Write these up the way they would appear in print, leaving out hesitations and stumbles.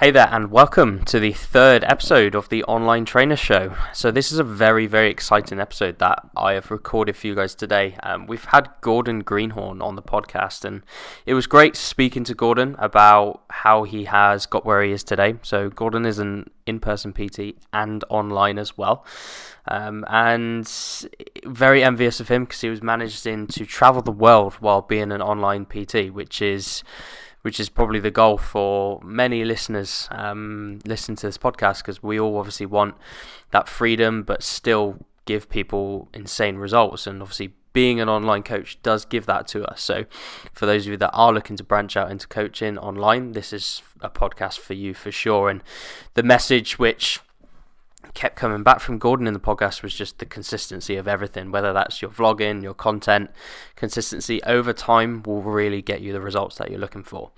Hey there, and welcome to the third episode of the Online Trainer Show. So this is a very, very exciting episode that I have recorded for you guys today. We've had Gordon Greenhorn on the podcast, and it was great speaking to Gordon about how he has got where he is today. So Gordon is an in-person PT and online as well, and very envious of him because he was managing to travel the world while being an online PT, which is probably the goal for many listeners listening to this podcast, because we all obviously want that freedom but still give people insane results, and obviously being an online coach does give that to us. So for those of you that are looking to branch out into coaching online, this is a podcast for you for sure. And the message which kept coming back from Gordon in the podcast was just the consistency of everything, whether that's your vlogging, your content. Consistency over time will really get you the results that you're looking for.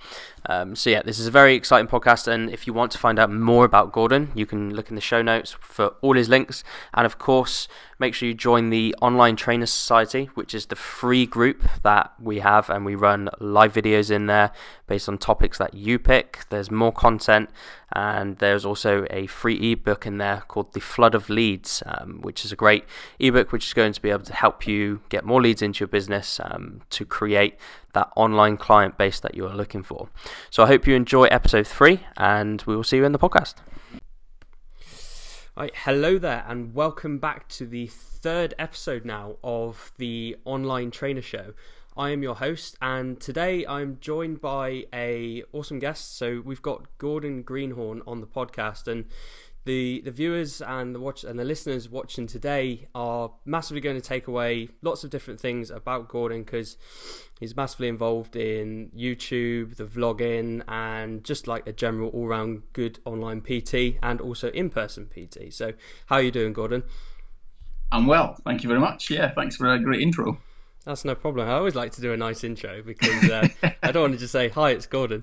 So yeah, this is a very exciting podcast, and if you want to find out more about Gordon, you can look in the show notes for all his links, and of course make sure you join the Online Trainer Society, which is the free group that we have, and we run live videos in there based on topics that you pick. There's more content, and there's also a free ebook in there called The Flood of Leads, which is a great ebook which is going to be able to help you get more leads into your business to create that online client base that you are looking for. So I hope you enjoy episode 3, and we will see you in the podcast. Right, hello there, and welcome back to the third episode now of the Online Trainer Show. I am your host, and today I'm joined by a awesome guest. So we've got Gordon Greenhorn on the podcast, and the viewers and the listeners watching today are massively going to take away lots of different things about Gordon, because he's massively involved in YouTube, the vlogging, and just like a general all-round good online PT and also in-person PT. So how are you doing, Gordon? I'm well, thank you very much. Yeah, thanks for a great intro. That's no problem. I always like to do a nice intro because I don't want to just say, hi, it's Gordon.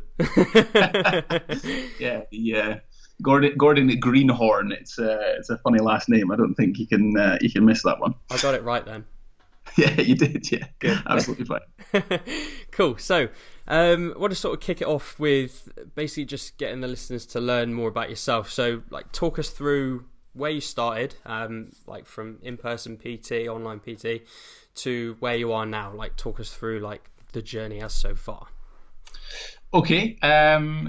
Yeah. Gordon Greenhorn. It's a funny last name. I don't think you can miss that one. I got it right then. Yeah, you did. Yeah, good. Absolutely fine. Cool. So, I want to sort of kick it off with basically just getting the listeners to learn more about yourself. So, like, talk us through where you started, like from in-person PT, online PT, to where you are now. Like, talk us through like the journey as so far. Okay,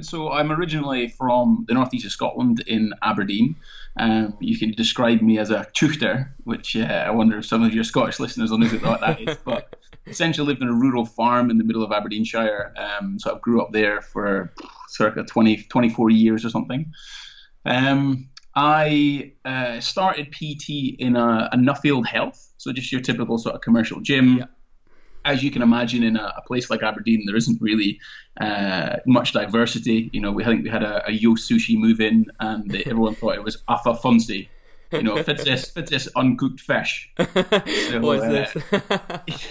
so I'm originally from the northeast of Scotland in Aberdeen. You can describe me as a tuchter, which I wonder if some of your Scottish listeners will know what that is. But essentially lived in a rural farm in the middle of Aberdeenshire. So I grew up there for circa 24 years or something. I started PT in a Nuffield Health, so just your typical sort of commercial gym. Yeah. As you can imagine, in a place like Aberdeen, there isn't really much diversity. You know, I think we had a Yo Sushi move in, and everyone thought it was Affa Funsty. You know, fits this uncooked fish. So, what is this?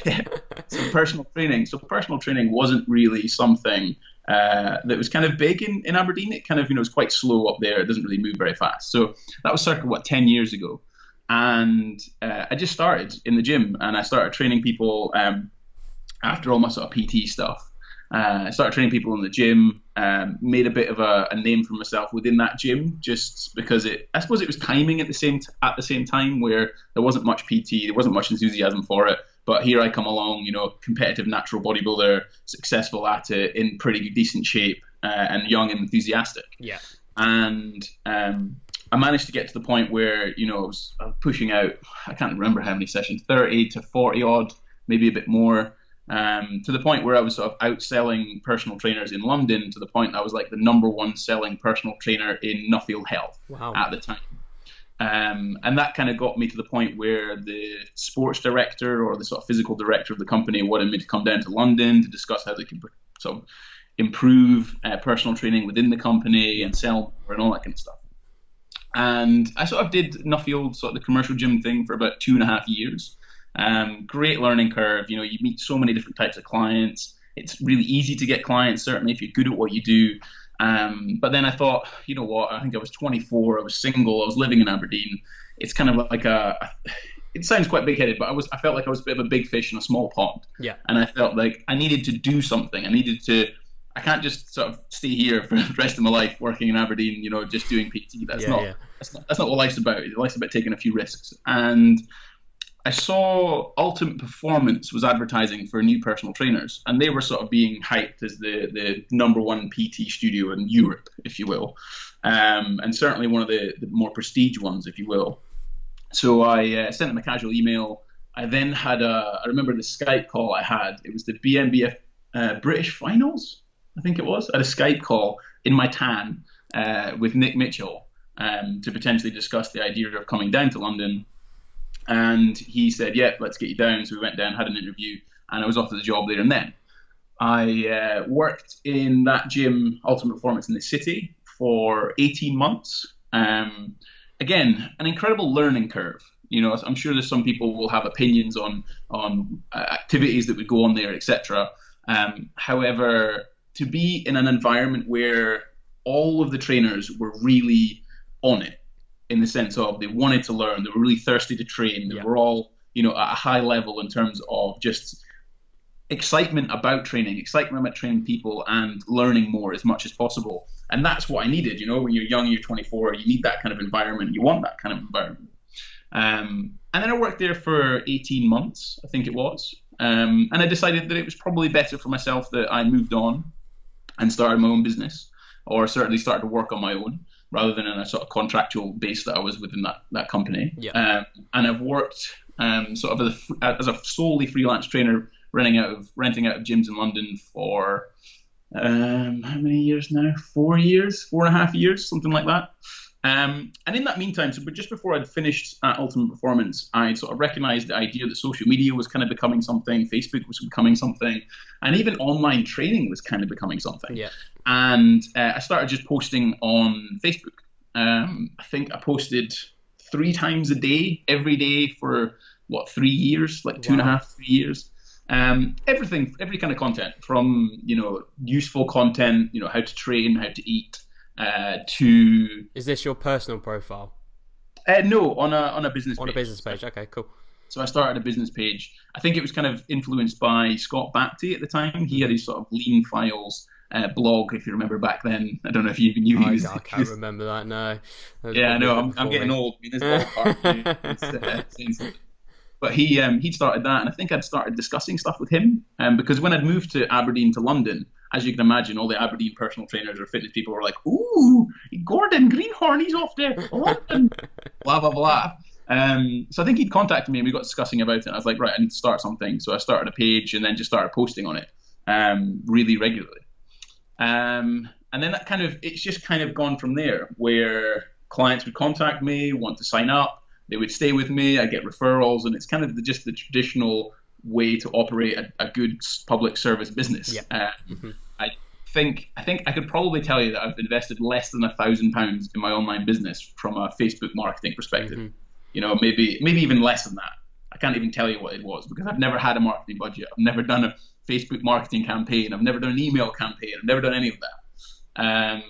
Yeah. So personal training wasn't really something that was kind of big in Aberdeen. It kind of, was quite slow up there. It doesn't really move very fast. So that was circa 10 years ago. And I just started in the gym, and I started training people after all my sort of PT stuff. I started training people in the gym, made a bit of a name for myself within that gym, just because I suppose it was timing at the same time, where there wasn't much PT, there wasn't much enthusiasm for it. But here I come along, competitive natural bodybuilder, successful at it, in pretty decent shape, and young and enthusiastic. Yeah. And I managed to get to the point where, I was pushing out, I can't remember how many sessions, 30 to 40 odd, maybe a bit more, to the point where I was sort of outselling personal trainers in London, to the point I was like the number one selling personal trainer in Nuffield Health. Wow. At the time. And that kind of got me to the point where the sports director, or the sort of physical director of the company, wanted me to come down to London to discuss how they could sort of improve personal training within the company and sell more and all that kind of stuff. And I sort of did Nuffield, sort of the commercial gym thing, for about 2.5 years. Great learning curve. You meet so many different types of clients. It's really easy to get clients, certainly if you're good at what you do. But then I thought, you know what, I think I was 24, I was single, I was living in Aberdeen. It's kind of like it sounds quite big-headed, but I felt like I was a bit of a big fish in a small pond. Yeah. And I felt like I needed to do something. I I can't just sort of stay here for the rest of my life working in Aberdeen, just doing PT. That's not what life's about. Life's about taking a few risks. And I saw Ultimate Performance was advertising for new personal trainers, and they were sort of being hyped as the number one PT studio in Europe, if you will, and certainly one of the more prestige ones, if you will. So I sent them a casual email. I then had I remember the Skype call I had. It was the BNBF British Finals, I think it was. I had a Skype call in my tan with Nick Mitchell to potentially discuss the idea of coming down to London. And he said, yeah, let's get you down. So we went down, had an interview, and I was offered the job there and then. I worked in that gym, Ultimate Performance in the city, for 18 months. Again, an incredible learning curve. I'm sure there's some people will have opinions on activities that would go on there, etc. However, to be in an environment where all of the trainers were really on it, in the sense of they wanted to learn, they were really thirsty to train, they were all, at a high level in terms of just excitement about training people and learning more as much as possible. And that's what I needed. When you're young, you're 24, you need that kind of environment, you want that kind of environment. And then I worked there for 18 months, I think it was. And I decided that it was probably better for myself that I moved on and started my own business, or certainly started to work on my own, rather than in a sort of contractual base that I was within that company. Yeah. And I've worked sort of as a solely freelance trainer, renting out of gyms in London for how many years now? 4.5 years, something like that. And in that meantime, but just before I'd finished at Ultimate Performance, I sort of recognized the idea that social media was kind of becoming something, Facebook was becoming something, and even online training was kind of becoming something. Yeah. And I started just posting on Facebook. I think I posted 3 times a day, every day for 3 years, like 2.5, 3 years. Everything, every kind of content, from useful content, how to train, how to eat, to. Is this your personal profile? No, on a business page. On a business page. Okay, cool. So I started a business page. I think it was kind of influenced by Scott Bapty at the time. He had his sort of lean files blog, if you remember back then. I don't know if you even knew he was. I can't remember that. No. Yeah, no, I'm getting old. I mean, this ballpark. But he'd started that, and I think I'd started discussing stuff with him. Because when I'd moved to Aberdeen to London, as you can imagine, all the Aberdeen personal trainers or fitness people were like, "Ooh, Gordon Greenhorn, he's off to London," blah blah blah. So I think he'd contacted me, and we got discussing about it. And I was like, right, I need to start something. So I started a page, and then just started posting on it really regularly. And then it's just kind of gone from there, where clients would contact me, want to sign up, they would stay with me, I get referrals, and it's kind of just the traditional way to operate a good public service business. Yeah. I think I could probably tell you that I've invested less than £1,000 in my online business from a Facebook marketing perspective. Maybe even less than that. I can't even tell you what it was, because I've never had a marketing budget. I've never done a Facebook marketing campaign. I've never done an email campaign. I've never done any of that.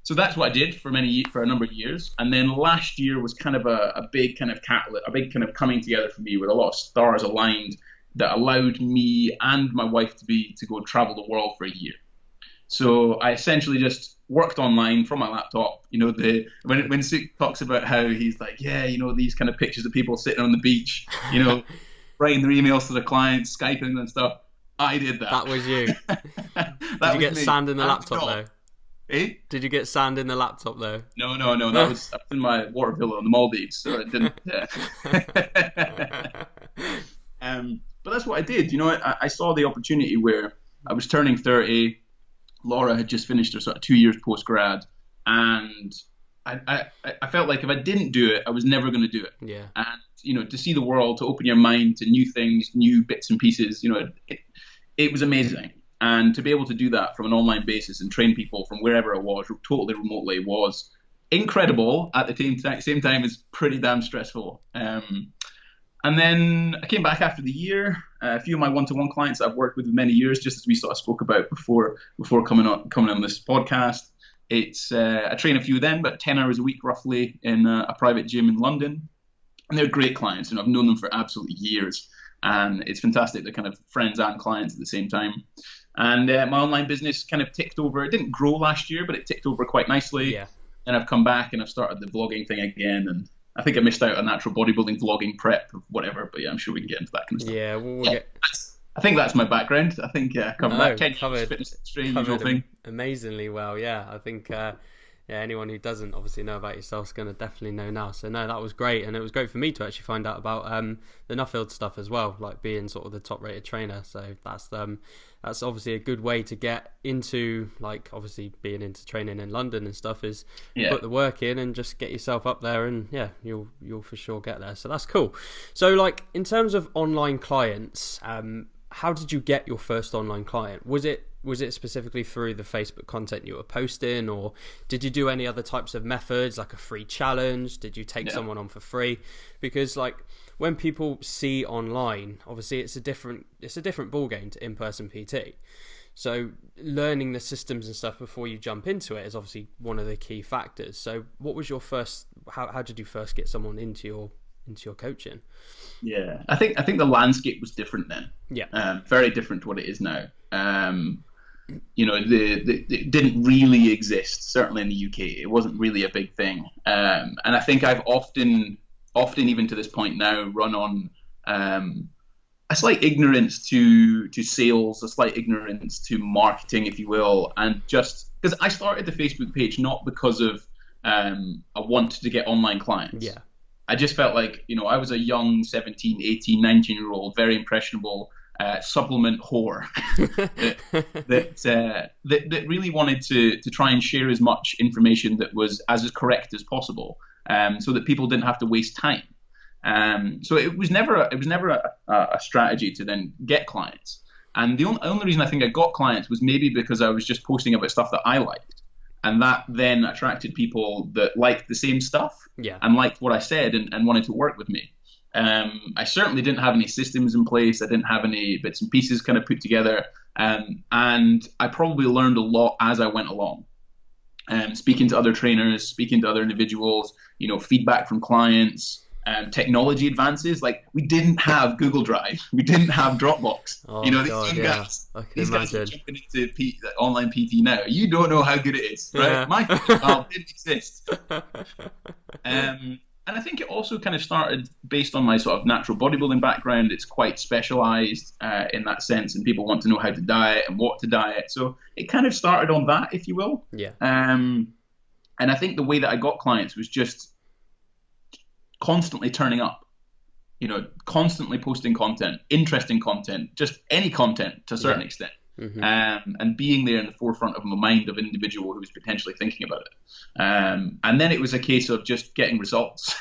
So that's what I did for a number of years. And then last year was kind of a big kind of catalyst, a big kind of coming together for me, with a lot of stars aligned that allowed me and my wife to go travel the world for a year. So I essentially just worked online from my laptop. When Suk talks about how he's like, these kind of pictures of people sitting on the beach, writing their emails to their clients, Skyping and stuff. I did that. That was you. Did you get sand in the laptop though? Eh? Did you get sand in the laptop though? No. That was in my water villa on the Maldives, so I didn't. But that's what I did. I saw the opportunity where I was turning 30. Laura had just finished her sort of 2 years post-grad, and I felt like if I didn't do it, I was never going to do it. Yeah. And, to see the world, to open your mind to new things, new bits and pieces, it was amazing. And to be able to do that from an online basis and train people from wherever I was, totally remotely, was incredible. At the same time, it's pretty damn stressful. And then I came back after the year. A few of my one-to-one clients that I've worked with many years, just as we sort of spoke about before coming on this podcast. I train a few of them, about 10 hours a week roughly, in a private gym in London. And they're great clients, and I've known them for absolutely years. And it's fantastic. They're kind of friends and clients at the same time. And my online business kind of ticked over. It didn't grow last year, but it ticked over quite nicely. Yeah. And I've come back and I've started the vlogging thing again. And I think I missed out on natural bodybuilding vlogging prep, whatever. But yeah, I'm sure we can get into that kind of stuff. Yeah, we'll get. I think that's my background. I think covered that. 10 covered fitness industry, usual thing. Amazingly well. Yeah, I think anyone who doesn't obviously know about yourself is going to definitely know now. So no, that was great, and it was great for me to actually find out about the Nuffield stuff as well, like being sort of the top-rated trainer. So that's obviously a good way to get into, like, obviously being into training in London and stuff is put the work in and just get yourself up there, and yeah, you'll for sure get there. So that's cool. So like in terms of online clients, how did you get your first online client? Was it specifically through the Facebook content you were posting, or did you do any other types of methods, like a free challenge? Did you take someone on for free? Because like when people see online, obviously it's a different ball game to in-person PT. So learning the systems and stuff before you jump into it is obviously one of the key factors. So what was your first? How did you first get someone into your coaching? Yeah, I think the landscape was different then. Yeah, very different to what it is now. It didn't really exist, certainly in the UK. It wasn't really a big thing. And I think I've often even to this point now run on a slight ignorance to sales, a slight ignorance to marketing, if you will, and just because I started the Facebook page not because of I wanted to get online clients. Yeah. I just felt like, I was a young 17, 18, 19-year-old, very impressionable supplement whore that really wanted to try and share as much information that was as correct as possible, so that people didn't have to waste time. So it was never a strategy to then get clients. And the only reason I think I got clients was maybe because I was just posting about stuff that I liked. And that then attracted people that liked the same stuff and liked what I said and wanted to work with me. I certainly didn't have any systems in place. I didn't have any bits and pieces kind of put together. And I probably learned a lot as I went along. Speaking to other trainers, speaking to other individuals, feedback from clients, technology advances. Like, we didn't have Google Drive. We didn't have Dropbox. These guys are jumping into online PT now. You don't know how good it is, right? Yeah. My file didn't exist. And I think it also kind of started based on my sort of natural bodybuilding background. It's quite specialized in that sense, and people want to know how to diet and what to diet. So it kind of started on that, if you will. Yeah. And I think the way that I got clients was just constantly turning up, constantly posting content, interesting content, just any content to a certain extent. Mm-hmm. And being there in the forefront of the mind of an individual who was potentially thinking about it. And then it was a case of just getting results.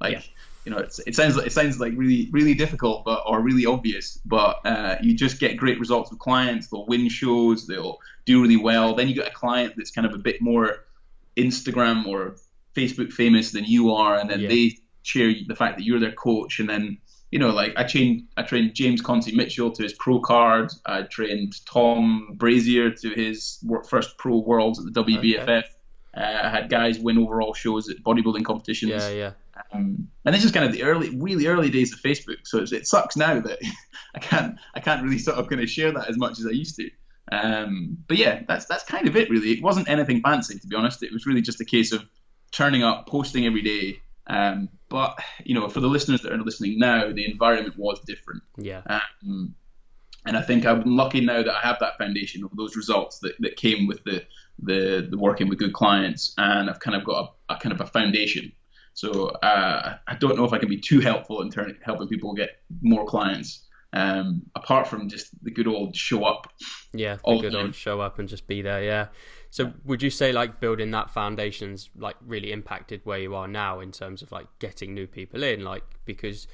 It sounds like really, really difficult, or really obvious, but you just get great results with clients. They'll win shows, they'll do really well. Then you get a client that's kind of a bit more Instagram or Facebook famous than you are, and then they share the fact that you're their coach. And then I trained James Concy Mitchell to his pro card. I trained Tom Brazier to his first pro worlds at the WBFF. Okay. I had guys win overall shows at bodybuilding competitions. And this is kind of the really early days of Facebook. So it sucks now that I can't really sort of kind of share that as much as I used to. But yeah, that's kind of it really. It wasn't anything fancy, to be honest. It was really just a case of turning up, posting every day. But for the listeners that are listening now, the environment was different. And I think I'm lucky now that I have that foundation of those results that came with the working with good clients, and I've kind of got a kind of a foundation. So I don't know if I can be too helpful in helping people get more clients, apart from just the good old show up. Yeah, the good old show up and just be there. Yeah. So would you say like building that foundation's like really impacted where you are now in terms of like getting new people in, like, because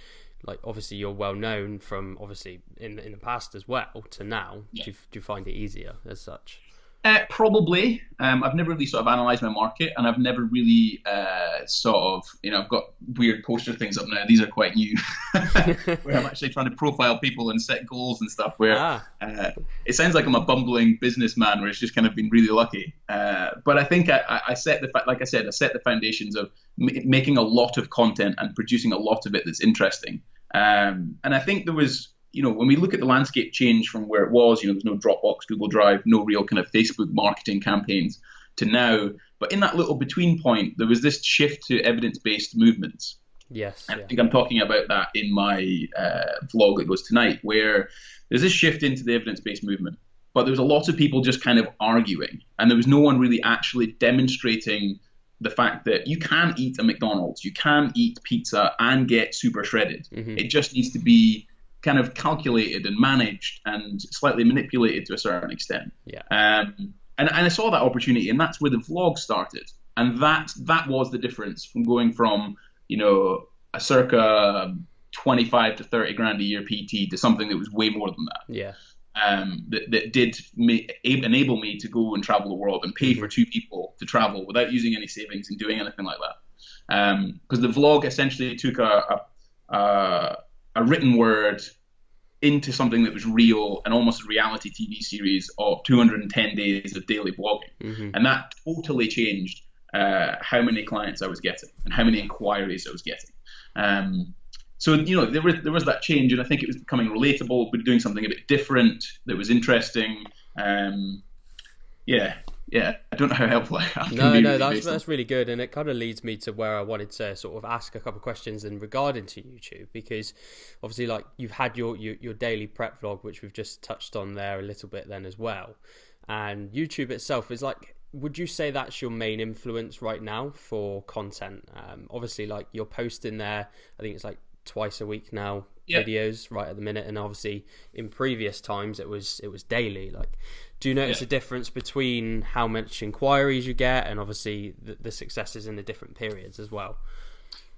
like obviously you're well known from obviously in the past as well to now. Do you find it easier as such? Probably. I've never really sort of analysed my market, and I've never really I've got weird poster things up now. These are quite new, where I'm actually trying to profile people and set goals and stuff. Where it sounds like I'm a bumbling businessman, where it's just kind of been really lucky. But I think I set the foundations of making a lot of content and producing a lot of it that's interesting. And I think there was when we look at the landscape change from where it was, there's no Dropbox, Google Drive, no real kind of Facebook marketing campaigns to now. But in that little between point, there was this shift to evidence-based movements. Yes. I think I'm talking about that in my vlog that goes tonight, where there's this shift into the evidence-based movement. But there was a lot of people just kind of arguing, and there was no one really actually demonstrating the fact that you can eat a McDonald's, you can eat pizza and get super shredded. Mm-hmm. It just needs to be kind of calculated and managed and slightly manipulated to a certain extent. Yeah. And I saw that opportunity, and that's where the vlog started. And that was the difference from going from, a circa 25 to 30 grand a year PT to something that was way more than that. Yeah. That did enable me to go and travel the world and pay for two people to travel without using any savings and doing anything like that. Because the vlog essentially took a written word into something that was real and almost a reality TV series of 210 days of daily blogging. Mm-hmm. And that totally changed how many clients I was getting and how many inquiries I was getting. So, there was that change, and I think it was becoming relatable, but doing something a bit different that was interesting. I don't know how helpful I am. No, that's really good, and it kind of leads me to where I wanted to sort of ask a couple of questions in regarding to YouTube, because obviously, like, you've had your daily prep vlog, which we've just touched on there a little bit then as well, and YouTube itself is like, would you say that's your main influence right now for content? Obviously, like, you're posting there, I think it's like twice a week now, videos right at the minute, and obviously in previous times it was daily. Like, do you notice a difference between how much inquiries you get and obviously the successes in the different periods as well?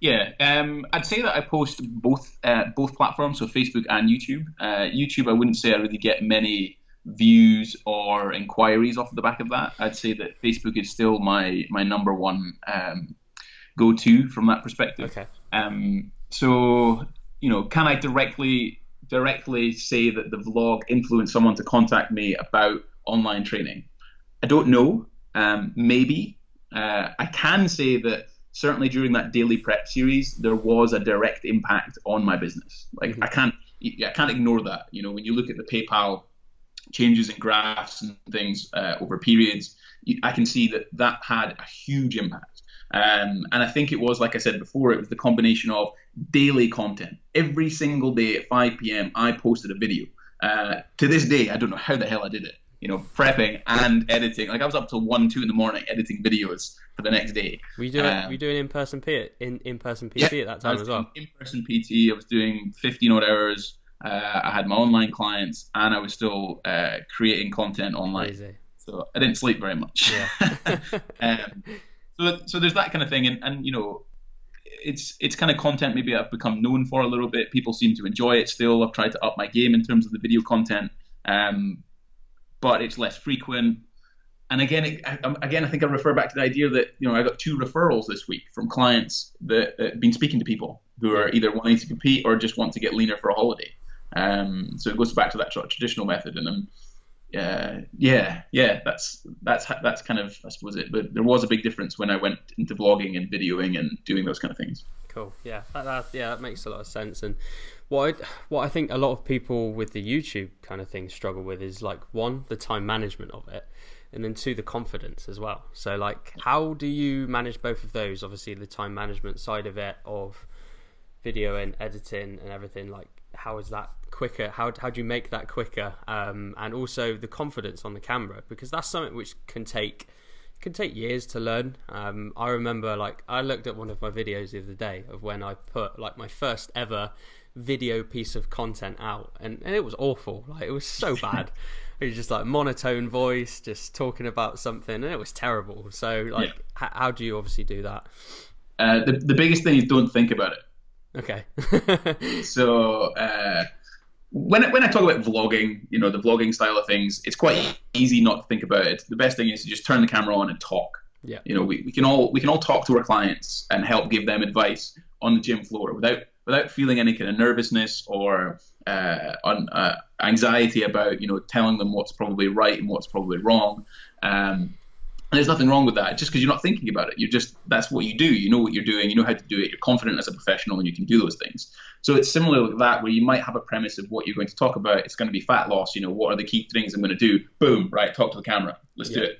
I'd say that I post both platforms, so Facebook and YouTube. YouTube, I wouldn't say I really get many views or inquiries off the back of that. I'd say that Facebook is still my number one go-to from that perspective. Okay. So, can I directly say that the vlog influenced someone to contact me about online training? I don't know. Maybe. I can say that certainly during that daily prep series, there was a direct impact on my business. Like, mm-hmm. I can't ignore that. When you look at the PayPal changes in graphs and things over periods, I can see that had a huge impact. And I think it was, like I said before, it was the combination of daily content. Every single day at 5 p.m., I posted a video. To this day, I don't know how the hell I did it. Prepping and editing. Like, I was up till 1, 2 in the morning editing videos for the next day. Were you doing in-person PT at that time as well? In-person PT. I was doing 15 odd hours. I had my online clients, and I was still creating content online. Crazy. So I didn't sleep very much. Yeah. So there's that kind of thing, and it's kind of content maybe I've become known for a little bit. People seem to enjoy it still. I've tried to up my game in terms of the video content, but it's less frequent. And again, I think I refer back to the idea that I got 2 referrals this week from clients that have been speaking to people who are either wanting to compete or just want to get leaner for a holiday. So it goes back to that sort of traditional method, and that's kind of, I suppose, it. But there was a big difference when I went into vlogging and videoing and doing those kind of things. Cool. Yeah, that makes a lot of sense. And what I think a lot of people with the YouTube kind of thing struggle with is, like, 1, the time management of it, and then 2, the confidence as well. So, like, how do you manage both of those? Obviously, the time management side of it, of video and editing and everything, like, how is that quicker? How do you make that quicker? And also the confidence on the camera, because that's something which can take years to learn. I remember, like, I looked at one of my videos the other day of when I put, like, my first ever video piece of content out, and it was awful. Like, it was so bad. It was just like monotone voice, just talking about something, and it was terrible. So, like, how do you obviously do that? The biggest thing is don't think about it. Okay. So when I talk about vlogging, the vlogging style of things, it's quite easy not to think about it. The best thing is to just turn the camera on and talk. Yeah. We can all talk to our clients and help give them advice on the gym floor without feeling any kind of nervousness or anxiety about telling them what's probably right and what's probably wrong. And And there's nothing wrong with that. Just because you're not thinking about it, that's what you do. You know what you're doing. You know how to do it. You're confident as a professional, and you can do those things. So it's similar like that, where you might have a premise of what you're going to talk about. It's going to be fat loss. What are the key things I'm going to do? Boom, right? Talk to the camera. Let's do it.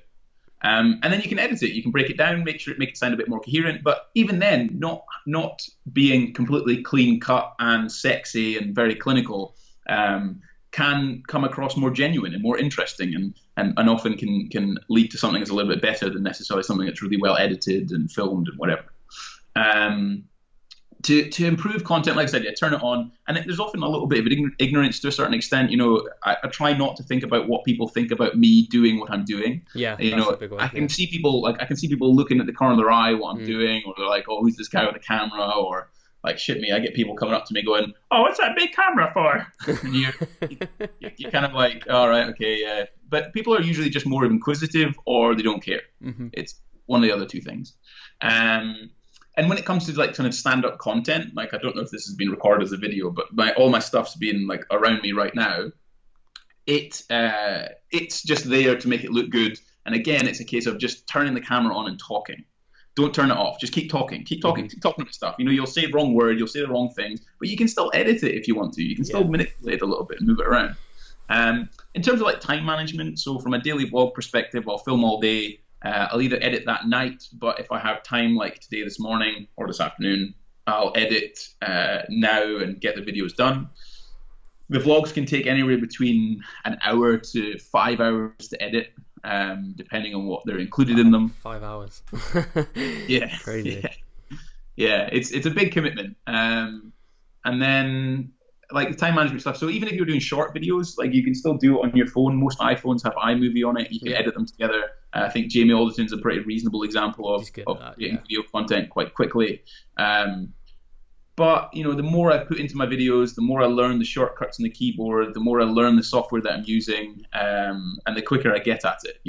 And then you can edit it. You can break it down, make it sound a bit more coherent. But even then, not being completely clean cut and sexy and very clinical can come across more genuine and more interesting, and often can lead to something that's a little bit better than necessarily something that's really well edited and filmed and whatever. To improve content, like I said, turn it on. And there's often a little bit of ignorance to a certain extent. I try not to think about what people think about me doing what I'm doing. Yeah, that's a big one. I can see people looking at the corner of their eye what I'm doing, or they're like, oh, who's this guy with a camera? Or like, shit me, I get people coming up to me going, oh, what's that big camera for? And you're kind of like, all right, okay, yeah. But people are usually just more inquisitive, or they don't care. Mm-hmm. It's one of the other two things. And when it comes to like kind of stand-up content, like I don't know if this has been recorded as a video, but all my stuff's being like around me right now. It's just there to make it look good. And again, it's a case of just turning the camera on and talking. Don't turn it off. Just keep talking. Keep talking about stuff. You'll say the wrong word, you'll say the wrong things, but you can still edit it if you want to. You can still manipulate it a little bit and move it around. In terms of like time management, so from a daily vlog perspective, I'll film all day. I'll either edit that night, but if I have time like today, this morning, or this afternoon, I'll edit now and get the videos done. The vlogs can take anywhere between an hour to 5 hours to edit, depending on what they're included in them. 5 hours. Yeah. Crazy. Yeah, it's a big commitment. And then like the time management stuff. So even if you're doing short videos, like you can still do it on your phone. Most iPhones have iMovie on it. You can edit them together. I think Jamie Alderton's a pretty reasonable example of creating video content quite quickly. But the more I put into my videos, the more I learn the shortcuts on the keyboard, the more I learn the software that I'm using, and the quicker I get at it.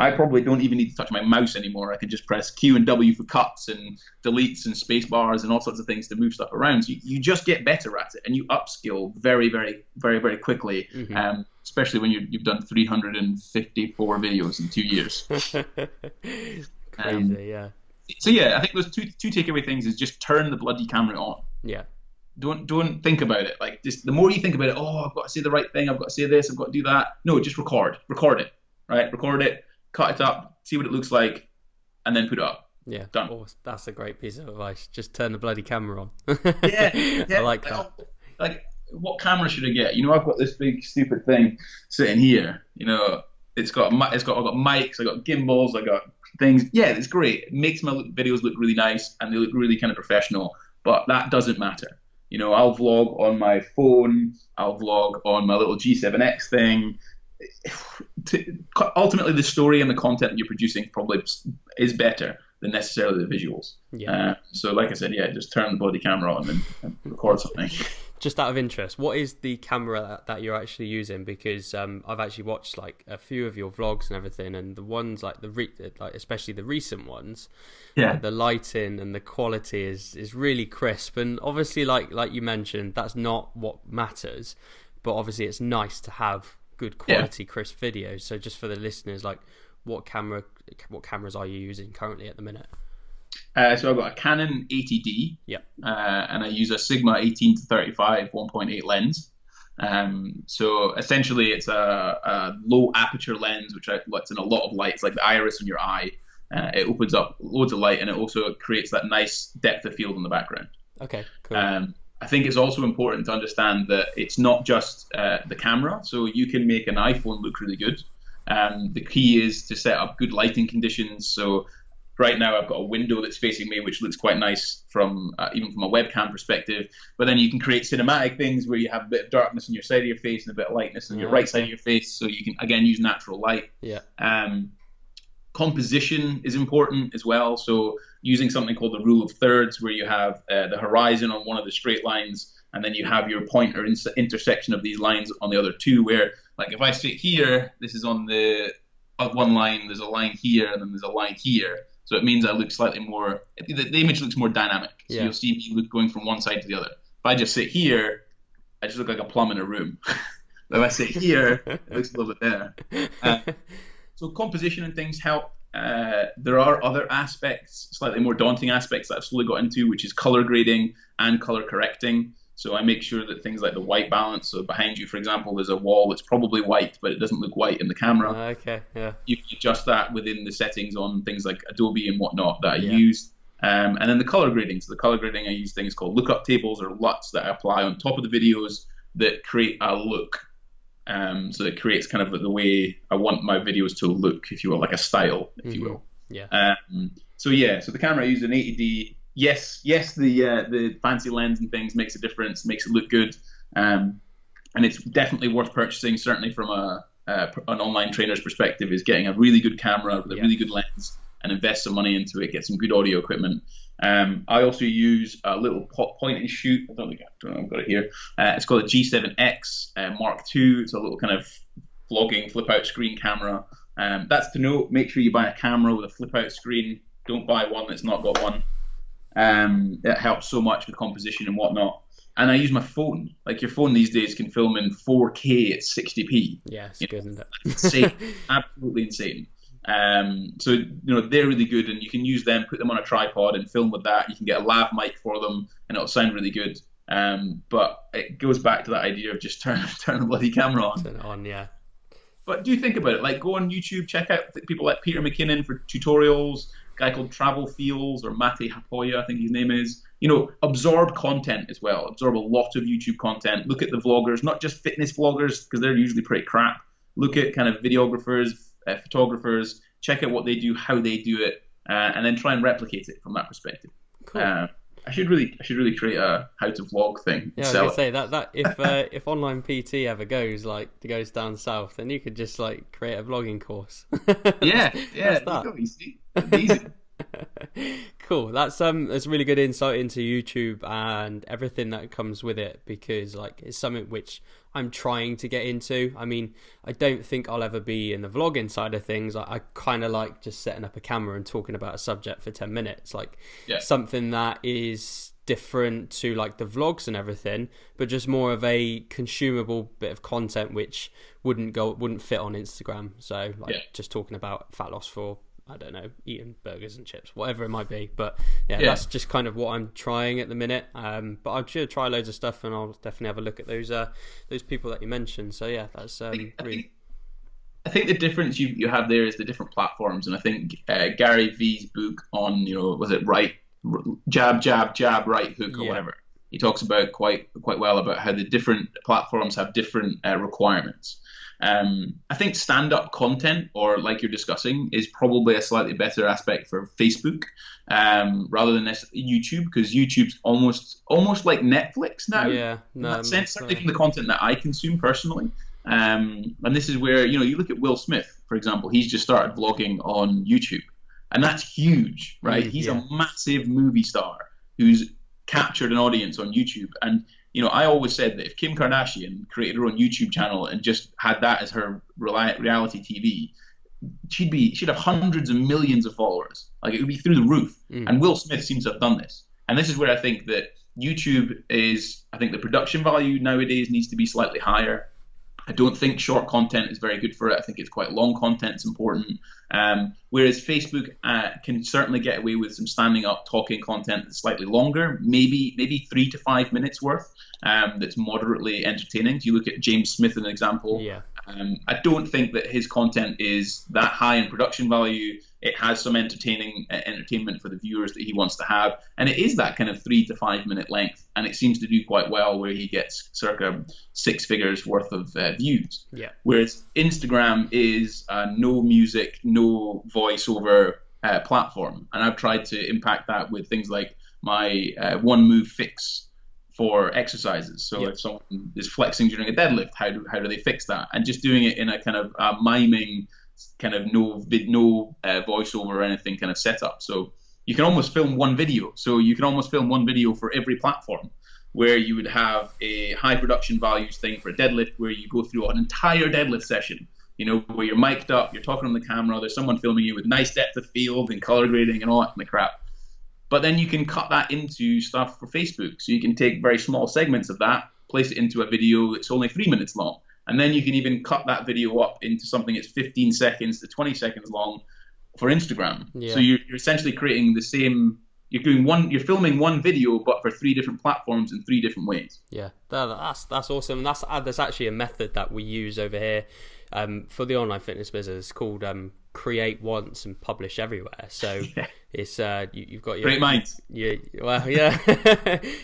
I probably don't even need to touch my mouse anymore. I can just press Q and W for cuts and deletes and space bars and all sorts of things to move stuff around. So you just get better at it, and you upskill very, very, very, very quickly, especially when you've done 354 videos in 2 years. Crazy, yeah. So yeah, I think those two takeaway things is just turn the bloody camera on. Yeah. Don't think about it. Like, just the more you think about it, oh, I've got to say the right thing, I've got to say this, I've got to do that. No, just record it, right? Record it, cut it up, see what it looks like, and then put it up. Yeah, done. Oh, that's a great piece of advice. Just turn the bloody camera on. Yeah. I like that. Like, what camera should I get? I've got this big stupid thing sitting here. I've got mics, I got gimbals, I got things. Yeah, it's great. It makes my videos look really nice, and they look really kind of professional. But that doesn't matter. I'll vlog on my phone. I'll vlog on my little G7X thing. Ultimately, the story and the content that you're producing probably is better than necessarily the visuals. Yeah. So, like I said, just turn the bloody camera on and record something. Just out of interest, what is the camera that you're actually using? Because I've actually watched like a few of your vlogs and everything, and the ones like especially the recent ones, the lighting and the quality is really crisp. And obviously, like you mentioned, that's not what matters, but obviously it's nice to have good quality, crisp videos. So just for the listeners, like what cameras are you using currently at the minute? So I've got a Canon 80D, and I use a Sigma 18-35 1.8 lens. So essentially, it's a low aperture lens which lets in a lot of light. It's like the iris in your eye. It opens up loads of light, and it also creates that nice depth of field in the background. Okay, cool. I think it's also important to understand that it's not just the camera. So you can make an iPhone look really good. The key is to set up good lighting conditions. So right now I've got a window that's facing me, which looks quite nice from even from a webcam perspective. But then you can create cinematic things where you have a bit of darkness on your side of your face and a bit of lightness on your right side of your face. So you can, again, use natural light. Yeah. Composition is important as well. So using something called the rule of thirds, where you have the horizon on one of the straight lines, and then you have your pointer intersection of these lines on the other two, where, like, if I sit here, this is on the one line, there's a line here, and then there's a line here. So it means I look slightly more, the image looks more dynamic. So you'll see me going from one side to the other. If I just sit here, I just look like a plum in a room. If I sit here, it looks a little bit better. So composition and things help. There are other aspects, slightly more daunting aspects that I've slowly got into, which is color grading and color correcting. So I make sure that things like the white balance, so behind you, for example, there's a wall that's probably white, but it doesn't look white in the camera. Okay, yeah. You can adjust that within the settings on things like Adobe and whatnot that I use. And then the color grading. So the color grading, I use things called lookup tables or LUTs that I apply on top of the videos that create a look. So it creates kind of the way I want my videos to look, if you will, like a style, if you will. Yeah. So the camera I use an 80D. Yes, the fancy lens and things makes a difference, makes it look good, and it's definitely worth purchasing. Certainly from an online trainer's perspective, is getting a really good camera with a really good lens and invest some money into it, get some good audio equipment. I also use a little point and shoot. I don't know, I've got it here. It's called a G7X Mark II. It's a little kind of vlogging flip out screen camera. That's to note. Make sure you buy a camera with a flip out screen. Don't buy one that's not got one. It helps so much with composition and whatnot. And I use my phone. Like, your phone these days can film in 4K at 60p. Yeah, it's good, isn't it? Insane. Absolutely insane. So they're really good, and you can use them, put them on a tripod and film with that. You can get a lav mic for them and it'll sound really good. But it goes back to that idea of just turn the bloody camera on. Turn it on, yeah. But do think about it. Like, go on YouTube, check out people like Peter McKinnon for tutorials, a guy called Travel Feels, or Mate Hapoya, I think his name is. Absorb content as well. Absorb a lot of YouTube content. Look at the vloggers, not just fitness vloggers, because they're usually pretty crap. Look at kind of videographers, photographers, check out what they do, how they do it, and then try and replicate it from that perspective. Cool. I should really create a how to vlog thing. Yeah, I was gonna say that if online PT ever goes down south, then you could just create a vlogging course. Yeah. Easy. Cool. That's really good insight into YouTube and everything that comes with it, because it's something which I'm trying to get into. I mean, I don't think I'll ever be in the vlogging side of things. I kind of like just setting up a camera and talking about a subject for 10 minutes, something that is different to the vlogs and everything, but just more of a consumable bit of content which wouldn't fit on Instagram. So just talking about fat loss for, I don't know, eating burgers and chips, whatever it might be. But that's just kind of what I'm trying at the minute. But I'm sure try loads of stuff, and I'll definitely have a look at those people that you mentioned. So that's really. I think the difference you have there is the different platforms, and I think Gary V's book on was it right jab right hook or whatever. He talks about quite well about how the different platforms have different requirements. I think stand-up content, or like you're discussing, is probably a slightly better aspect for Facebook rather than YouTube, because YouTube's almost like Netflix now. Yeah, in that sense, certainly from the content that I consume personally. And this is where you look at Will Smith, for example. He's just started vlogging on YouTube, and that's huge, right? He's a massive movie star who's captured an audience on YouTube. And I always said that if Kim Kardashian created her own YouTube channel and just had that as her reality TV, she'd have hundreds of millions of followers. It would be through the roof. And Will Smith seems to have done this. And this is where I think that YouTube I think the production value nowadays needs to be slightly higher. I don't think short content is very good for it. I think it's quite long content is important. Whereas Facebook can certainly get away with some standing up talking content that's slightly longer, maybe 3 to 5 minutes worth, that's moderately entertaining. So you look at James Smith as an example. Yeah. I don't think that his content is that high in production value. It has some entertainment for the viewers that he wants to have, and it is that kind of 3 to 5 minute length, and it seems to do quite well, where he gets circa 6 figures worth of views. Yeah. Whereas Instagram is no music, no voiceover platform, and I've tried to impact that with things like my one move fix for exercises. So if someone is flexing during a deadlift, how do they fix that? And just doing it in a kind of miming, kind of no voiceover or anything kind of setup. So you can almost film one video. So you can almost film one video for every platform, where you would have a high production values thing for a deadlift, where you go through an entire deadlift session, where you're mic'd up, you're talking on the camera, there's someone filming you with nice depth of field and color grading and all that kind of crap. But then you can cut that into stuff for Facebook. So you can take very small segments of that, place it into a video that's only 3 minutes long, And then you can even cut that video up into something that's 15 seconds to 20 seconds long for Instagram. Yeah. So you're essentially creating the same. You're filming one video, but for 3 different platforms in 3 different ways. Yeah, that's awesome. There's actually a method that we use over here for the online fitness business called create once and publish everywhere. So Yeah. it's you've got your Great minds. Yeah, well, yeah.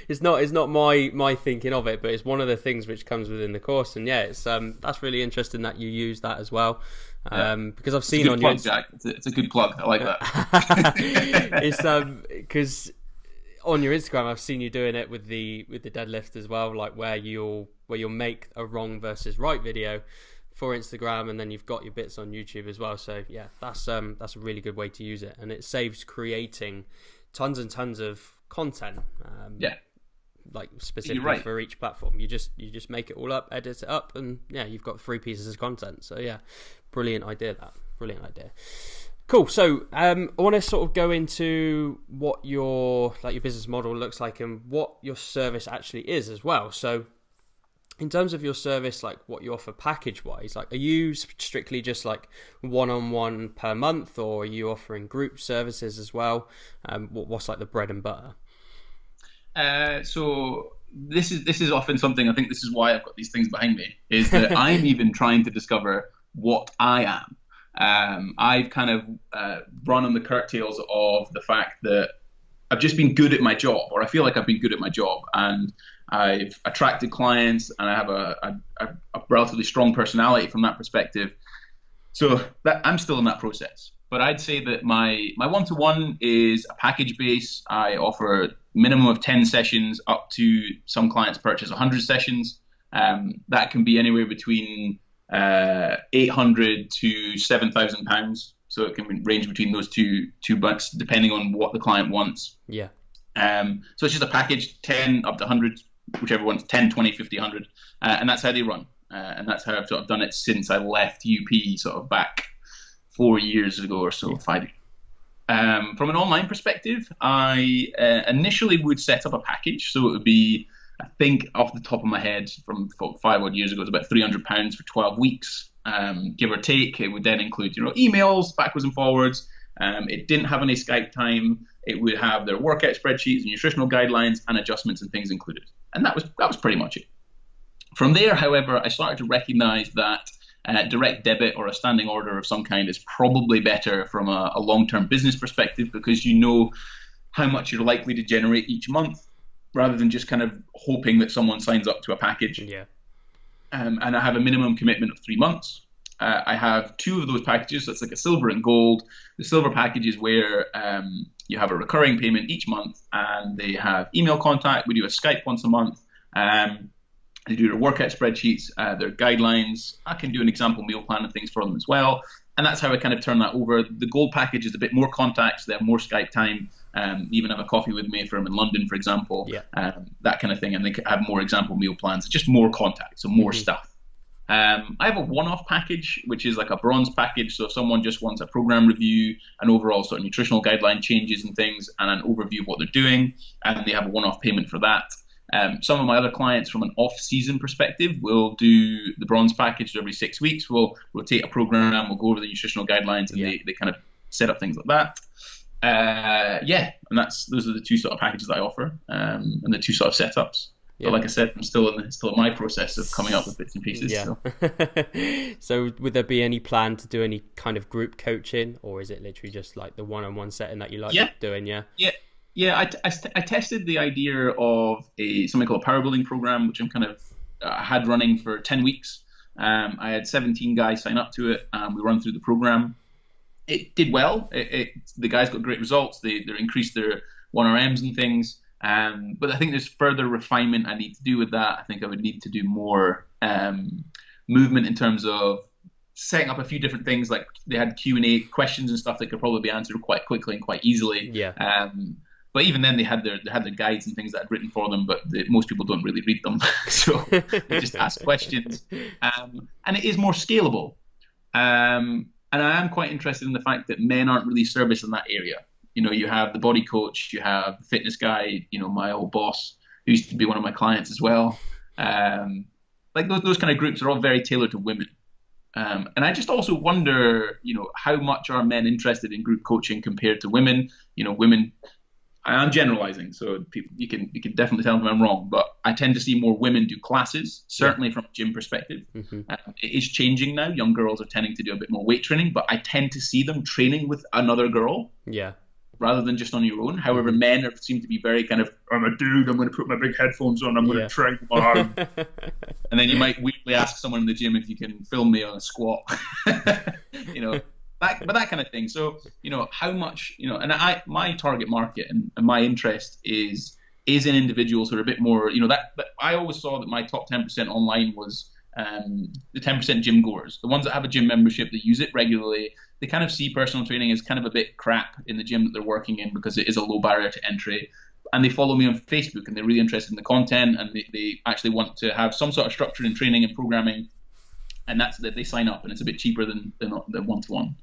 it's not my thinking of it, but it's one of the things which comes within the course. And yeah, it's that's really interesting that you use that as well. Because I've seen on your Jack. It's a good plug. I like that. It's because on your Instagram I've seen you doing it with the deadlift as well, like where you'll make a wrong versus right video for Instagram, and then you've got your bits on YouTube as well. So yeah, that's a really good way to use it, and it saves creating tons and tons of content. Like specifically for each platform, you just make it all up, edit it up, and yeah, you've got 3 pieces of content. So yeah, brilliant idea. Cool. So I want to sort of go into what your business model looks like and what your service actually is as well. So in terms of your service, like what you offer package wise, like are you strictly just like one-on-one per month, or are you offering group services as well? What's like the bread and butter? So this is often something, I think this is why I've got these things behind me, is that I'm even trying to discover what I am. I've kind of run on the curtails of the fact that I've just been good at my job, or I feel like I've been good at my job, and I've attracted clients, and I have a relatively strong personality from that perspective. So that I'm still in that process. But I'd say that my one-to-one is a package base. I offer minimum of 10 sessions up to some clients purchase 100 sessions. That can be anywhere between 800 to 7,000 pounds. So it can range between those two bucks depending on what the client wants. Yeah. So it's just a package, 10 up to 100, whichever one's 10, 20, 50, 100. And that's how they run. And that's how I've sort of done it since I left UP sort of back 4 years ago or so, 5 years. From an online perspective, I initially would set up a package. So it would be, I think off the top of my head, from 5 odd years ago, it was about £300 for 12 weeks, give or take. It would then include, emails backwards and forwards. It didn't have any Skype time. It would have their workout spreadsheets and nutritional guidelines and adjustments and things included. And that was pretty much it. From there, however, I started to recognize that direct debit or a standing order of some kind is probably better from a long-term business perspective, because you know how much you're likely to generate each month, rather than just kind of hoping that someone signs up to a package. Yeah. And I have a minimum commitment of 3 months. I have 2 of those packages. So it's like a silver and gold. The silver package is where you have a recurring payment each month, and they have email contact. We do a Skype once a month. They do their workout spreadsheets, their guidelines. I can do an example meal plan and things for them as well. And that's how I kind of turn that over. The gold package is a bit more contacts. They have more Skype time. Even have a coffee with me if I'm in London, for example. Yeah. That kind of thing. And they have more example meal plans. Just more contacts, so more stuff. I have a one-off package, which is like a bronze package. So if someone just wants a program review, an overall sort of nutritional guideline changes and things, and an overview of what they're doing, and they have a one-off payment for that. Some of my other clients from an off-season perspective will do the bronze package. So every 6 weeks, we'll rotate a program, we'll go over the nutritional guidelines, and they kind of set up things like that. And those are the 2 sort of packages that I offer, and the 2 sort of setups. Yeah. But like I said, I'm still in my process of coming up with bits and pieces. Yeah. So would there be any plan to do any kind of group coaching, or is it literally just like the one-on-one setting that you like doing? Yeah, I tested the idea of something called a power building program, which I'm kind of had running for 10 weeks. I had 17 guys sign up to it, and we run through the program. It did well. The guys got great results. They increased their 1RMs and things. But I think there's further refinement I need to do with that. I think I would need to do more movement in terms of setting up a few different things. Like they had Q&A questions and stuff that could probably be answered quite quickly and quite easily. Yeah. But even then, they had their guides and things that I'd written for them, but most people don't really read them, so they just ask questions. And it is more scalable. And I am quite interested in the fact that men aren't really serviced in that area. You have the body coach, you have the fitness guy, my old boss, who used to be one of my clients as well. like those kind of groups are all very tailored to women. And I just also wonder, how much are men interested in group coaching compared to women? Women. I'm generalizing, so people, you can definitely tell me I'm wrong, but I tend to see more women do classes, certainly from a gym perspective. It is changing now. Young girls are tending to do a bit more weight training, but I tend to see them training with another girl. Yeah. Rather than just on your own. However, men seem to be very kind of, I'm a dude, I'm going to put my big headphones on, I'm going to train my arm. And then you might weirdly ask someone in the gym if you can film me on a squat. But that kind of thing. So, how much, and my target market and my interest is in individuals who are a bit more, that I always saw that my top 10% online was the 10% gym goers, the ones that have a gym membership, that use it regularly. They kind of see personal training as kind of a bit crap in the gym that they're working in because it is a low barrier to entry. And they follow me on Facebook and they're really interested in the content, and they actually want to have some sort of structure in training and programming. And that's that they sign up, and it's a bit cheaper than one-to-one.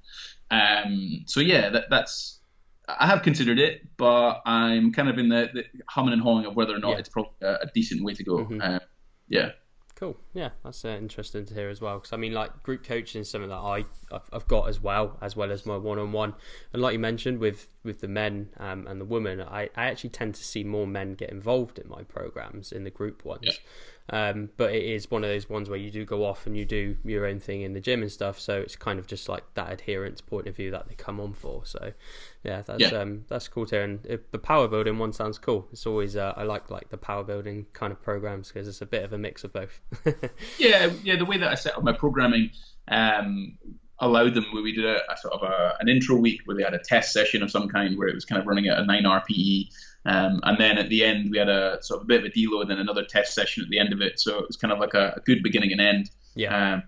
So yeah, that's I have considered it, but I'm kind of in the humming and hawing of whether or not it's probably a decent way to go. Yeah. Cool. Yeah, that's interesting to hear as well. Because I mean, like, group coaching is something that I've got as well as my one-on-one. And like you mentioned, with the men and the women, I actually tend to see more men get involved in my programs, in the group ones. Yeah. But it is one of those ones where you do go off and you do your own thing in the gym and stuff. So it's kind of just like that adherence point of view that they come on for. So yeah, that's cool to hear. And the power building one sounds cool. It's always I like the power building kind of programs because it's a bit of a mix of both. yeah. The way that I set up my programming allowed them, where we did a sort of an intro week where they had a test session of some kind where it was kind of running at a 9 RPE. And then at the end, we had a sort of a bit of a deload and then another test session at the end of it. So it was kind of like a good beginning and end. Yeah.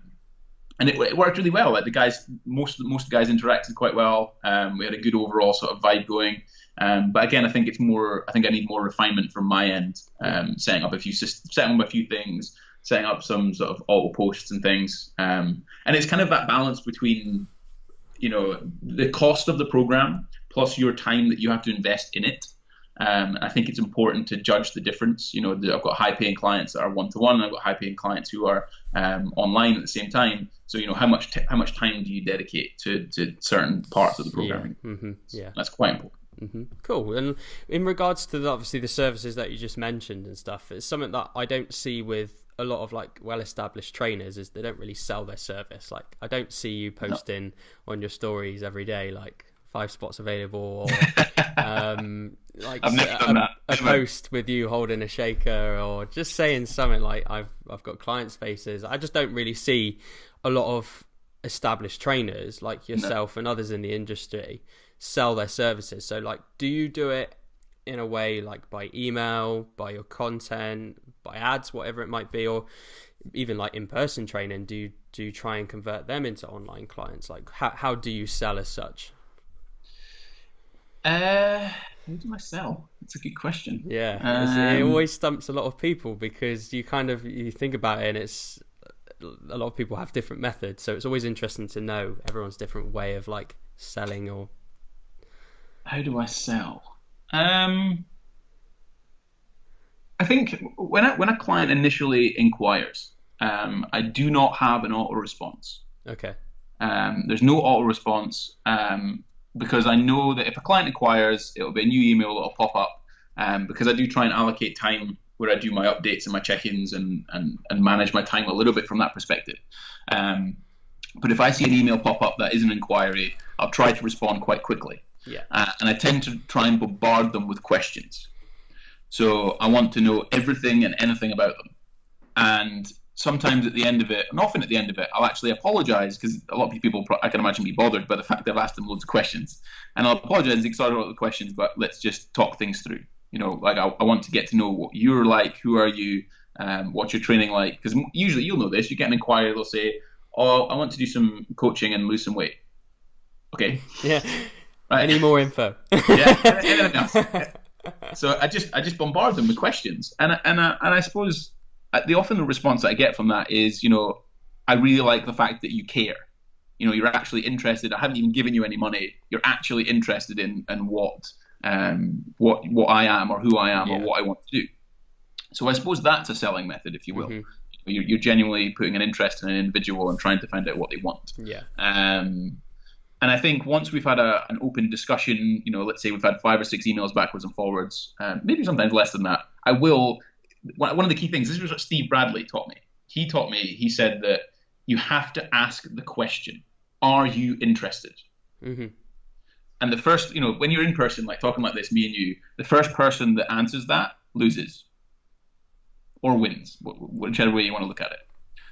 And it worked really well. Like the guys, most of the guys interacted quite well. We had a good overall sort of vibe going. But again, I think I need more refinement from my end. Setting up a few things, setting up some sort of auto posts and things. And it's kind of that balance between, the cost of the program plus your time that you have to invest in it. I think it's important to judge the difference. I've got high-paying clients that are one-to-one, and I've got high-paying clients who are online at the same time. So, how much time do you dedicate to certain parts of the programming? Yeah, that's quite important. Cool. And in regards to obviously the services that you just mentioned and stuff, it's something that I don't see with a lot of like well-established trainers, is they don't really sell their service. Like, I don't see you posting on your stories every day like 5 spots available, or like I've never done that. A post with you holding a shaker, or just saying something like I've got client spaces. I just don't really see a lot of established trainers like yourself and others in the industry sell their services. So like, do you do it in a way like by email, by your content, by ads, whatever it might be, or even like in-person training? Do you try and convert them into online clients? Like how do you sell as such? How do I sell? That's a good question. Yeah, it always stumps a lot of people because you think about it, and it's a lot of people have different methods. So it's always interesting to know everyone's different way of like selling. Or how do I sell? I think when a client initially inquires, I do not have an auto response. Okay. There's no auto response. Because I know that if a client inquires, it'll be a new email that'll pop up. Because I do try and allocate time where I do my updates and my check-ins and manage my time a little bit from that perspective. But if I see an email pop up that is an inquiry, I'll try to respond quite quickly. Yeah. And I tend to try and bombard them with questions. So I want to know everything and anything about them. And sometimes at the end of it, and often at the end of it, I'll actually apologize, because a lot of people, I can imagine, be bothered by the fact that I've asked them loads of questions. And I'll apologize, sorry about the questions, but let's just talk things through. Like I want to get to know what you're like, who are you, what's your training like? Because usually, you'll know this, you get an inquiry, they'll say, oh, I want to do some coaching and lose some weight. Okay. Yeah. Right. Any more info? Yeah. Anything else? So I just bombard them with questions. And I suppose the response that I get from that is, I really like the fact that you care. You're actually interested. I haven't even given you any money. You're actually interested in what I am, or who I am, or what I want to do. So I suppose that's a selling method, if you will. you're genuinely putting an interest in an individual and trying to find out what they want. Yeah. And I think once we've had an open discussion, let's say we've had 5 or 6 emails backwards and forwards, maybe sometimes less than that, I will. One of the key things, this is what Steve Bradley taught me. He said that you have to ask the question, are you interested? Mm-hmm. And the first, when you're in person, like talking like this, me and you, the first person that answers that loses or wins, whichever way you want to look at it.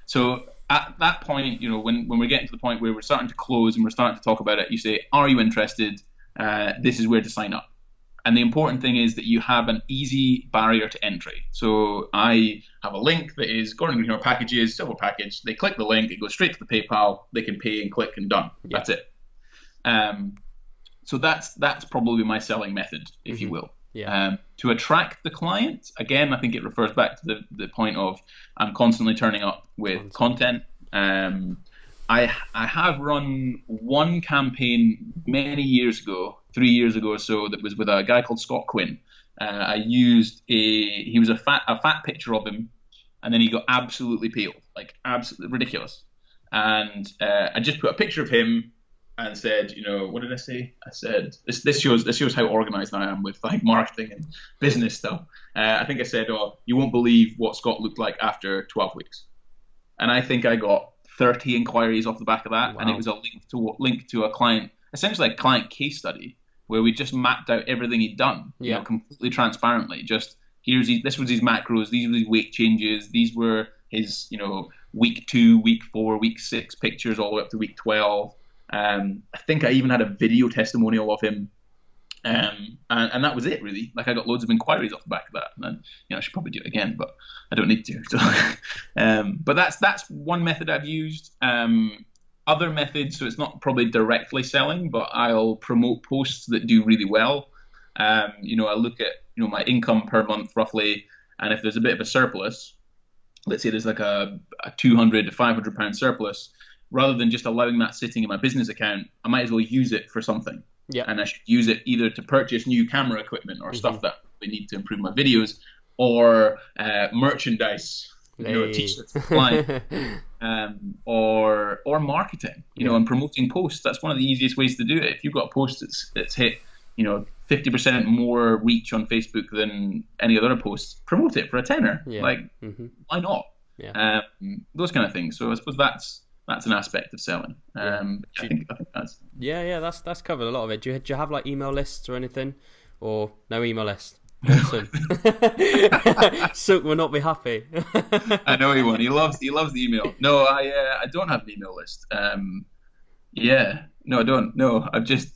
So at that point, when we're getting to the point where we're starting to close and we're starting to talk about it, you say, are you interested? This is where to sign up. And the important thing is that you have an easy barrier to entry. So I have a link that is Gordon Greenhorn packages, silver package. They click the link, it goes straight to the PayPal. They can pay and click and done. Yeah. That's it. So that's probably my selling method, if you will. Yeah. To attract the client, again, I think it refers back to the point of I'm constantly turning up with content. I have run one campaign many years ago, 3 years ago or so, that was with a guy called Scott Quinn. I used he was a fat picture of him, and then he got absolutely peeled, like absolutely ridiculous. And I just put a picture of him and said, what did I say? I said, this shows how organized I am with like marketing and business stuff. I think I said, you won't believe what Scott looked like after 12 weeks. And I think I got 30 inquiries off the back of that. Wow. And it was a link to a client, essentially a client case study where we just mapped out everything he'd done, completely transparently. Just this was his macros, these were his weight changes, these were his, week 2, week 4, week 6 pictures all the way up to week 12. I think I even had a video testimonial of him, and that was it really. Like I got loads of inquiries off the back of that, and I should probably do it again, but I don't need to. So, but that's one method I've used. Other methods, so it's not probably directly selling, but I'll promote posts that do really well. I look at my income per month roughly, and if there's a bit of a surplus, let's say there's like a £200 to £500 surplus. Rather than just allowing that sitting in my business account, I might as well use it for something. Yeah. And I should use it either to purchase new camera equipment or stuff that we need to improve my videos, or merchandise, t-shirts for clients, or marketing, and promoting posts. That's one of the easiest ways to do it. If you've got a post that's hit, 50% more reach on Facebook than any other posts, promote it for a tenner. Yeah. Why not? Yeah. Those kind of things. So I suppose that's an aspect of selling. I think that's that's covered a lot of it. Do you have like email lists or anything, or no email list? Awesome. Silk will not be happy. I know he won't. He loves the email. No, I don't have an email list. No, I don't. No, I've just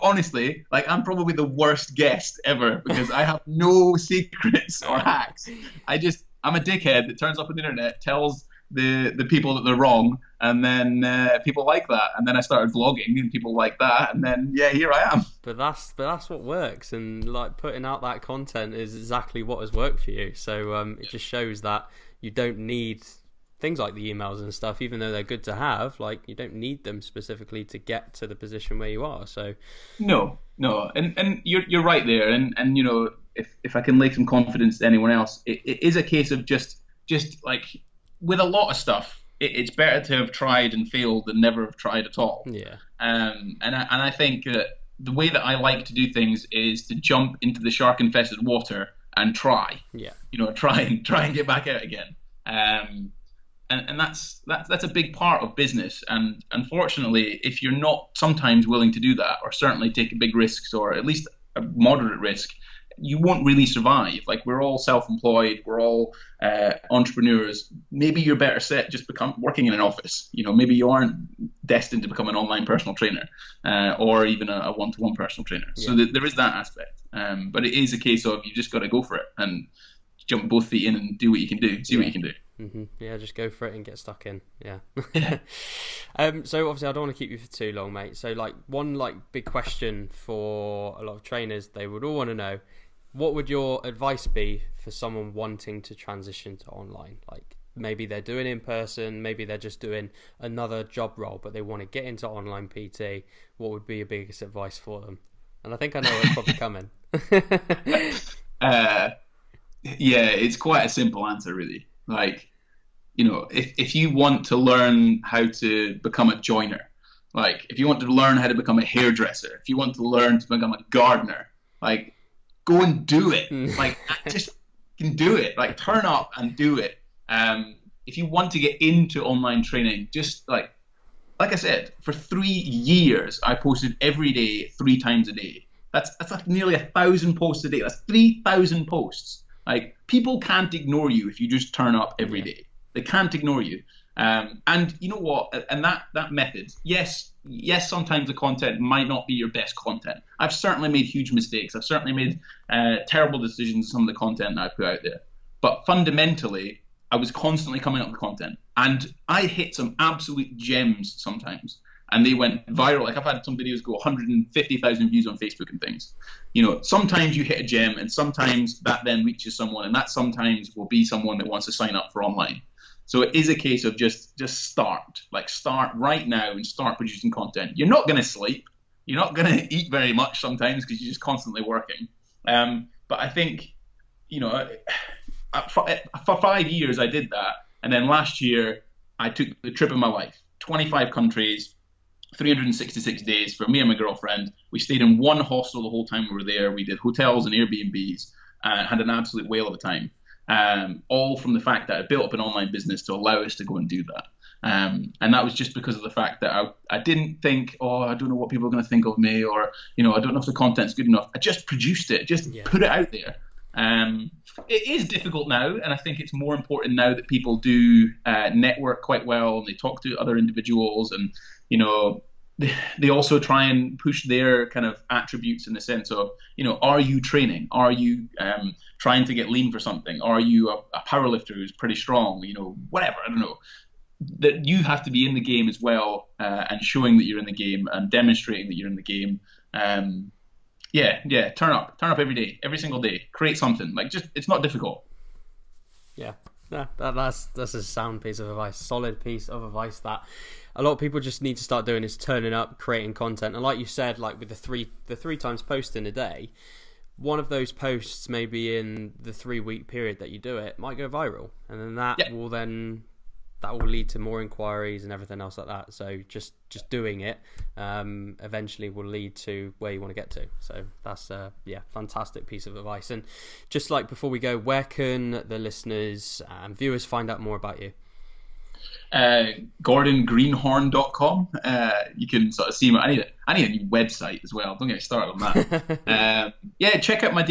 honestly, like I'm probably the worst guest ever because I have no secrets or hacks. I'm a dickhead that turns up on the internet, tells the people that they're wrong, and then people like that, and then I started vlogging and people like that, and then here I am. But that's what works, and like putting out that content is exactly what has worked for you. So it just shows that you don't need things like the emails and stuff, even though they're good to have. Like you don't need them specifically to get to the position where you are. So no, and you're right there, and if I can lay some confidence to anyone else, it is a case of just like. With a lot of stuff, it's better to have tried and failed than never have tried at all. Yeah. And I think that the way that I like to do things is to jump into the shark-infested water and try. Yeah. Try and get back out again. And that's a big part of business. And unfortunately, if you're not sometimes willing to do that, or certainly take big risks, or at least a moderate risk, you won't really survive. Like we're all self-employed, we're all entrepreneurs. Maybe you're better set just working in an office. Maybe you aren't destined to become an online personal trainer, or even a one-to-one personal trainer. Yeah. So there is that aspect. But it is a case of you just got to go for it and jump both feet in and do what you can do. See what you can do. Mm-hmm. Yeah, just go for it and get stuck in. Yeah. So obviously I don't want to keep you for too long, mate. So like one big question for a lot of trainers, they would all want to know, what would your advice be for someone wanting to transition to online? Like maybe they're doing in person, maybe they're just doing another job role, but they want to get into online PT. What would be your biggest advice for them? And I think I know what's probably coming. It's quite a simple answer, really. Like if you want to learn how to become a joiner, like if you want to learn how to become a hairdresser, if you want to learn to become a gardener, like go and do it. Like just can do it. Like turn up and do it. If you want to get into online training, just like I said, for 3 years I posted every day, 3 times a day. That's like nearly 1,000 posts a day. That's 3,000 posts. Like people can't ignore you if you just turn up every day. They can't ignore you. And you know what? And that method, yes, sometimes the content might not be your best content. I've certainly made huge mistakes. I've certainly made terrible decisions with some of the content that I put out there. But fundamentally, I was constantly coming up with content. And I hit some absolute gems sometimes. And they went viral. Like I've had some videos go 150,000 views on Facebook and things. Sometimes you hit a gem and sometimes that then reaches someone. And that sometimes will be someone that wants to sign up for online. So it is a case of just start right now and start producing content. You're not going to sleep. You're not going to eat very much sometimes because you're just constantly working. But I think, for 5 years I did that. And then last year I took the trip of my life, 25 countries, 366 days for me and my girlfriend. We stayed in one hostel the whole time we were there. We did hotels and Airbnbs and had an absolute whale of a time. All from the fact that I built up an online business to allow us to go and do that. And that was just because of the fact that I didn't think, I don't know what people are going to think of me, or, I don't know if the content's good enough. I just produced it, put it out there. It is difficult now, and I think it's more important now that people do network quite well, and they talk to other individuals, and, they also try and push their kind of attributes in the sense of, are you training? Are you trying to get lean for something? Are you a power lifter who's pretty strong? Whatever, I don't know. That you have to be in the game as well, and showing that you're in the game and demonstrating that you're in the game. Turn up every day, every single day. Create something. It's not difficult. Yeah, that's a sound piece of advice, solid piece of advice that a lot of people just need to start doing, is turning up, creating content. And like you said, like with the three times posting a day, one of those posts maybe in the 3-week period that you do it might go viral, and then that will lead to more inquiries and everything else like that. So just doing it eventually will lead to where you want to get to. So that's fantastic piece of advice. And just like before we go, where can the listeners and viewers find out more about you? GordonGreenhorn.com. You can sort of see I need a new website as well. Don't get me started on that. Check out my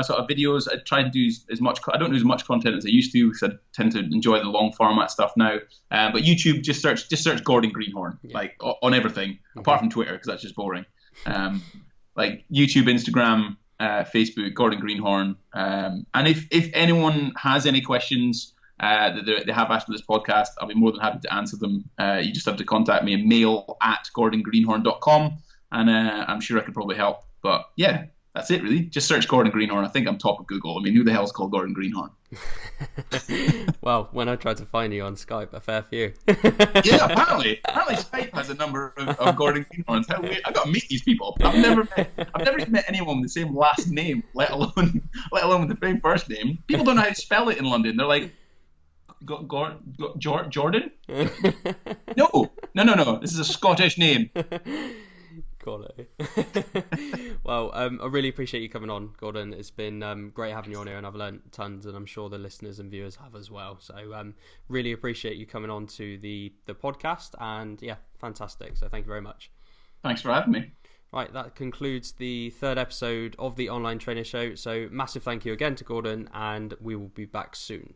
sort of videos. I try to do as much. I don't do as much content as I used to because I tend to enjoy the long format stuff now. But YouTube, just search Gordon Greenhorn, like on everything apart from Twitter because that's just boring. Like YouTube, Instagram, Facebook, Gordon Greenhorn. And if anyone has any questions that they have after this podcast, I'll be more than happy to answer them. You just have to contact me at mail@gordongreenhorn.com, and I'm sure I could probably help. But yeah, that's it really. Just search Gordon Greenhorn. I think I'm top of Google. I mean, who the hell's called Gordon Greenhorn? Well, when I tried to find you on Skype, a fair few. Yeah, apparently Skype has a number of Gordon Greenhorns. How weird. I've got to meet these people. I've never even met anyone with the same last name, let alone with the same first name. People don't know how to spell it in London. They're like, Jordan? No. This is a Scottish name. Got it. Well, I really appreciate you coming on, Gordon. It's been great having you on here, and I've learned tons, and I'm sure the listeners and viewers have as well. So really appreciate you coming on to the podcast, and yeah, fantastic. So thank you very much. Thanks for having me. Right, that concludes the 3rd episode of the Online Trainer Show. So massive thank you again to Gordon, and we will be back soon.